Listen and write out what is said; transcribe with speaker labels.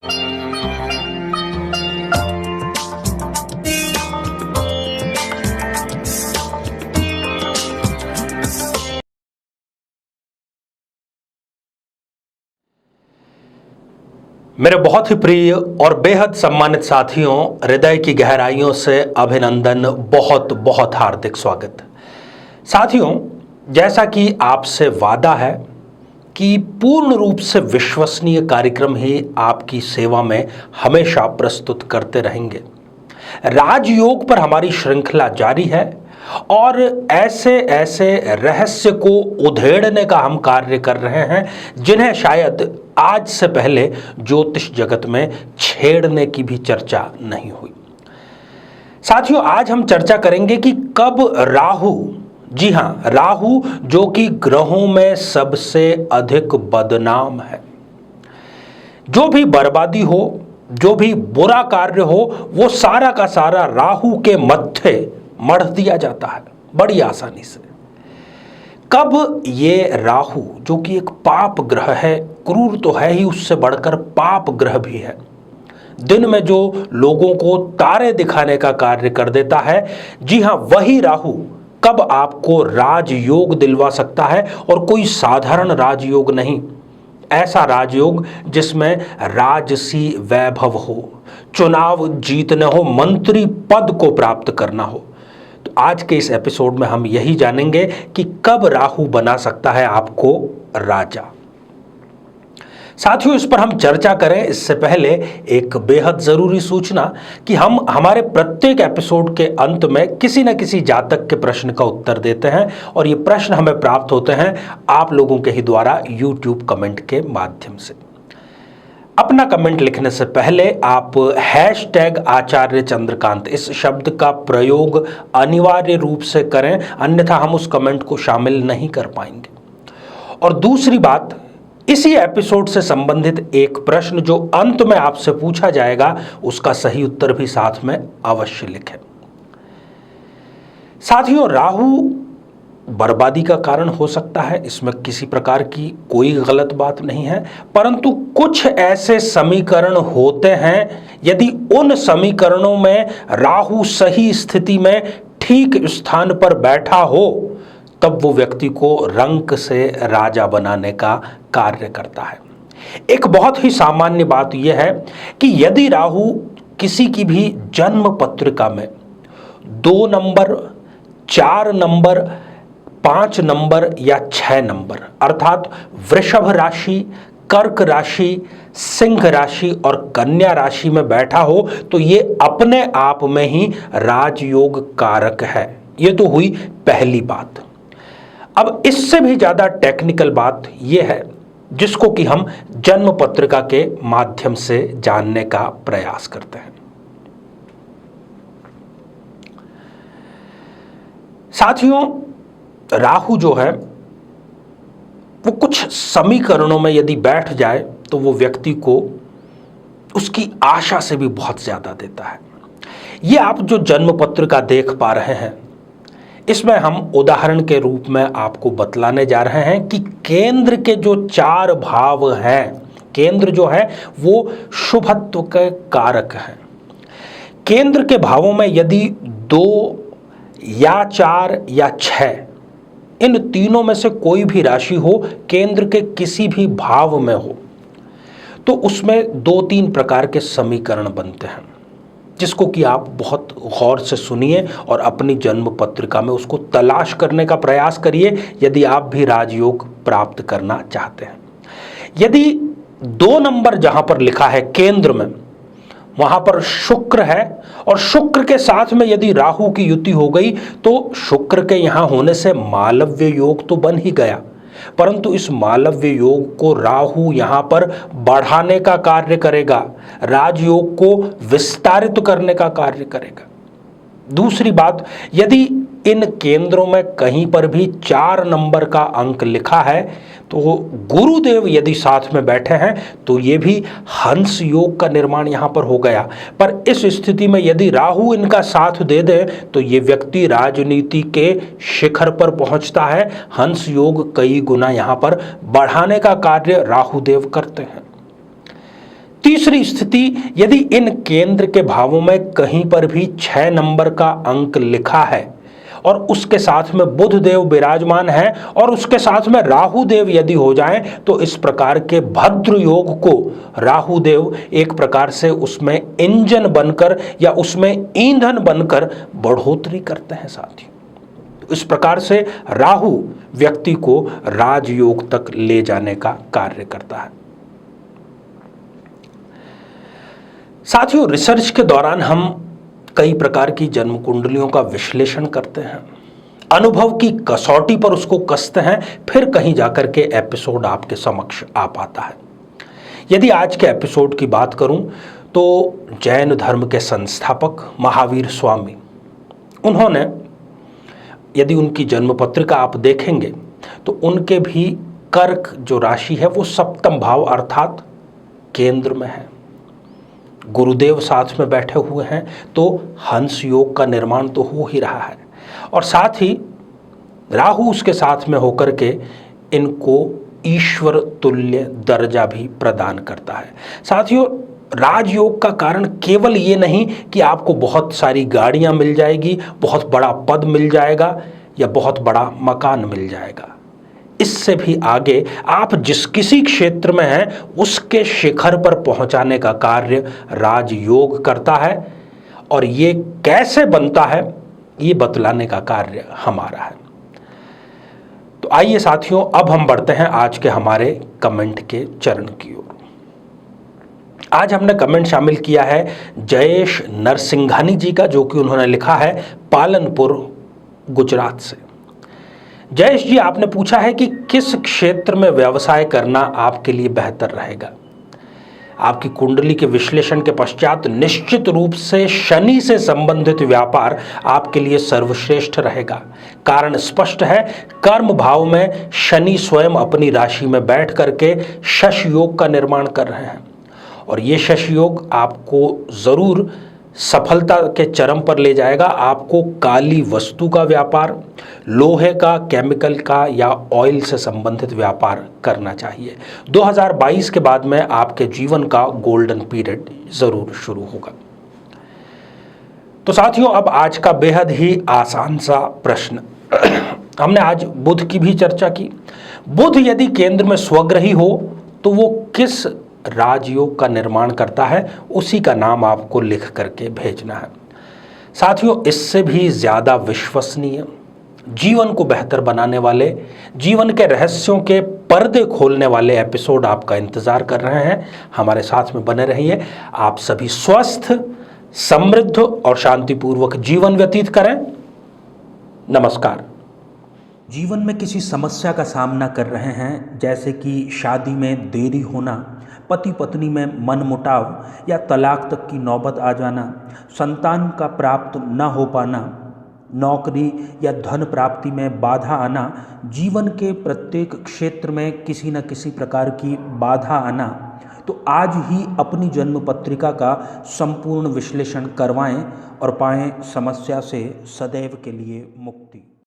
Speaker 1: मेरे बहुत ही प्रिय और बेहद सम्मानित साथियों, हृदय की गहराइयों से अभिनंदन, बहुत बहुत हार्दिक स्वागत। साथियों, जैसा कि आपसे वादा है कि पूर्ण रूप से विश्वसनीय कार्यक्रम ही आपकी सेवा में हमेशा प्रस्तुत करते रहेंगे। राजयोग पर हमारी श्रृंखला जारी है और ऐसे ऐसे रहस्य को उधेड़ने का हम कार्य कर रहे हैं जिन्हें शायद आज से पहले ज्योतिष जगत में छेड़ने की भी चर्चा नहीं हुई। साथियों, आज हम चर्चा करेंगे कि कब राहु, जी हां, राहु जो कि ग्रहों में सबसे अधिक बदनाम है, जो भी बर्बादी हो, जो भी बुरा कार्य हो, वो सारा का सारा राहु के मत्थे मढ़ दिया जाता है बड़ी आसानी से। कब ये राहु, जो कि एक पाप ग्रह है, क्रूर तो है ही, उससे बढ़कर पाप ग्रह भी है, दिन में जो लोगों को तारे दिखाने का कार्य कर देता है, जी हां, वही राहु कब आपको राजयोग दिलवा सकता है, और कोई साधारण राजयोग नहीं, ऐसा राजयोग जिसमें राजसी वैभव हो, चुनाव जीतने हो, मंत्री पद को प्राप्त करना हो। तो आज के इस एपिसोड में हम यही जानेंगे कि कब राहु बना सकता है आपको राजा। साथियों, इस पर हम चर्चा करें इससे पहले एक बेहद जरूरी सूचना कि हम हमारे प्रत्येक एपिसोड के अंत में किसी न किसी जातक के प्रश्न का उत्तर देते हैं, और ये प्रश्न हमें प्राप्त होते हैं आप लोगों के ही द्वारा यूट्यूब कमेंट के माध्यम से। अपना कमेंट लिखने से पहले आप #आचार्य चंद्रकांत इस शब्द का प्रयोग अनिवार्य रूप से करें, अन्यथा हम उस कमेंट को शामिल नहीं कर पाएंगे। और दूसरी बात, इसी एपिसोड से संबंधित एक प्रश्न जो अंत में आपसे पूछा जाएगा, उसका सही उत्तर भी साथ में अवश्य लिखें। साथियों, राहु बर्बादी का कारण हो सकता है, इसमें किसी प्रकार की कोई गलत बात नहीं है, परंतु कुछ ऐसे समीकरण होते हैं, यदि उन समीकरणों में राहु सही स्थिति में ठीक स्थान पर बैठा हो, तब वो व्यक्ति को रंक से राजा बनाने का कार्य करता है। एक बहुत ही सामान्य बात यह है कि यदि राहु किसी की भी जन्म पत्रिका में 2 नंबर, 4 नंबर, 5 नंबर या 6 नंबर, अर्थात वृषभ राशि, कर्क राशि, सिंह राशि और कन्या राशि में बैठा हो, तो ये अपने आप में ही राजयोग कारक है। ये तो हुई पहली बात। अब इससे भी ज्यादा टेक्निकल बात यह है, जिसको कि हम जन्म पत्रिका के माध्यम से जानने का प्रयास करते हैं। साथियों, राहु जो है वो कुछ समीकरणों में यदि बैठ जाए तो वो व्यक्ति को उसकी आशा से भी बहुत ज्यादा देता है। ये आप जो जन्म पत्रिका देख पा रहे हैं, इसमें हम उदाहरण के रूप में आपको बतलाने जा रहे हैं कि केंद्र के जो 4 भाव हैं, केंद्र जो है वो शुभत्व के कारक हैं। केंद्र के भावों में यदि 2 या 4 या 6, इन तीनों में से कोई भी राशि हो, केंद्र के किसी भी भाव में हो, तो उसमें 2-3 प्रकार के समीकरण बनते हैं, जिसको कि आप बहुत गौर से सुनिए और अपनी जन्म पत्रिका में उसको तलाश करने का प्रयास करिए, यदि आप भी राजयोग प्राप्त करना चाहते हैं। यदि 2 नंबर जहां पर लिखा है केंद्र में, वहां पर शुक्र है, और शुक्र के साथ में यदि राहु की युति हो गई, तो शुक्र के यहां होने से मालव्य योग तो बन ही गया, परंतु इस मालव्य योग को राहु यहां पर बढ़ाने का कार्य करेगा, राजयोग को विस्तारित करने का कार्य करेगा। दूसरी बात, यदि इन केंद्रों में कहीं पर भी 4 नंबर का अंक लिखा है, तो गुरुदेव यदि साथ में बैठे हैं, तो ये भी हंस योग का निर्माण यहां पर हो गया। पर इस स्थिति में यदि राहु इनका साथ दे दे, तो ये व्यक्ति राजनीति के शिखर पर पहुंचता है। हंस योग कई गुना यहां पर बढ़ाने का कार्य राहुदेव करते हैं। तीसरी स्थिति, यदि इन केंद्र के भावों में कहीं पर भी 6 नंबर का अंक लिखा है और उसके साथ में बुध देव विराजमान है और उसके साथ में राहु देव यदि हो जाएं, तो इस प्रकार के भद्र योग को राहु देव एक प्रकार से उसमें इंजन बनकर या उसमें ईंधन बनकर बढ़ोतरी करते हैं साथियों। तो इस प्रकार से राहु व्यक्ति को राजयोग तक ले जाने का कार्य करता है। साथियों, रिसर्च के दौरान हम कई प्रकार की जन्म कुंडलियों का विश्लेषण करते हैं, अनुभव की कसौटी पर उसको कसते हैं, फिर कहीं जाकर के एपिसोड आपके समक्ष आ पाता है। यदि आज के एपिसोड की बात करूं तो जैन धर्म के संस्थापक महावीर स्वामी, उन्होंने, यदि उनकी जन्म पत्रिका आप देखेंगे तो उनके भी कर्क जो राशि है वो सप्तम भाव अर्थात केंद्र में है। गुरुदेव साथ में बैठे हुए हैं तो हंस योग का निर्माण तो हो ही रहा है और साथ ही राहु उसके साथ में होकर के इनको ईश्वर तुल्य दर्जा भी प्रदान करता है। साथियों, राजयोग का कारण केवल ये नहीं कि आपको बहुत सारी गाड़ियां मिल जाएगी, बहुत बड़ा पद मिल जाएगा या बहुत बड़ा मकान मिल जाएगा। इससे भी आगे आप जिस किसी क्षेत्र में हैं उसके शिखर पर पहुंचाने का कार्य राजयोग करता है और ये कैसे बनता है ये बतलाने का कार्य हमारा है। तो आइए साथियों, अब हम बढ़ते हैं आज के हमारे कमेंट के चरण की ओर। आज हमने कमेंट शामिल किया है जयेश नरसिंघानी जी का, जो कि उन्होंने लिखा है पालनपुर गुजरात से। जयेश जी, आपने पूछा है कि किस क्षेत्र में व्यवसाय करना आपके लिए बेहतर रहेगा। आपकी कुंडली के विश्लेषण के पश्चात निश्चित रूप से शनि से संबंधित व्यापार आपके लिए सर्वश्रेष्ठ रहेगा। कारण स्पष्ट है, कर्म भाव में शनि स्वयं अपनी राशि में बैठ करके शश योग का निर्माण कर रहे हैं और ये शश योग आपको जरूर सफलता के चरम पर ले जाएगा। आपको काली वस्तु का व्यापार, लोहे का, केमिकल का या ऑयल से संबंधित व्यापार करना चाहिए। 2022 के बाद में आपके जीवन का गोल्डन पीरियड जरूर शुरू होगा। तो साथियों, अब आज का बेहद ही आसान सा प्रश्न हमने आज बुध की भी चर्चा की। बुध यदि केंद्र में स्वग्रही हो तो वो किस राजयोग का निर्माण करता है, उसी का नाम आपको लिख करके भेजना है। साथियों, इससे भी ज्यादा विश्वसनीय, जीवन को बेहतर बनाने वाले, जीवन के रहस्यों के पर्दे खोलने वाले एपिसोड आपका इंतजार कर रहे हैं। हमारे साथ में बने रहिए। आप सभी स्वस्थ, समृद्ध और शांतिपूर्वक जीवन व्यतीत करें। नमस्कार।
Speaker 2: जीवन में किसी समस्या का सामना कर रहे हैं, जैसे कि शादी में देरी होना, पति पत्नी में मनमुटाव या तलाक तक की नौबत आ जाना, संतान का प्राप्त न हो पाना, नौकरी या धन प्राप्ति में बाधा आना, जीवन के प्रत्येक क्षेत्र में किसी न किसी प्रकार की बाधा आना, तो आज ही अपनी जन्म पत्रिका का संपूर्ण विश्लेषण करवाएं और पाएं समस्या से सदैव के लिए मुक्ति।